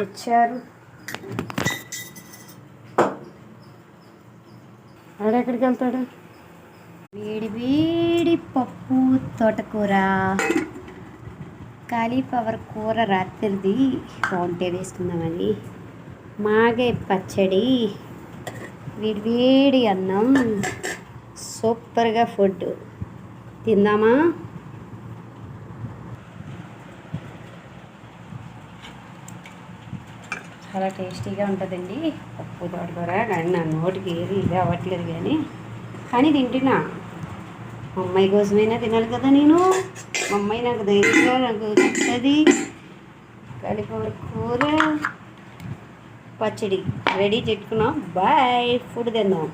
వచ్చారు. ఆడెక్కడికి వెళ్తాడు? వేడి వేడి పప్పు తోటకూర, కాలీఫ్లవర్ కూర రాత్రిది వంటే వేసుకుందామని, మాగే పచ్చడి, వేడి వేడి అన్నం, సూపర్గా ఫుడ్ తిందామా? చాలా టేస్టీగా ఉంటుందండి పప్పు తోటకూర. కానీ నా నోటికి ఏది ఇది అవ్వట్లేదు, కానీ తింటున్నా. మా అమ్మాయి కోసమైనా తినాలి కదా నేను. మా అమ్మాయి నాకు ధైర్యంగా నాకు చెప్తుంది. కాలీఫ్లవర్ కూర పచ్చడి రెడీ పెట్టుకున్నాం. బాయ్, ఫుడ్ తిందాం.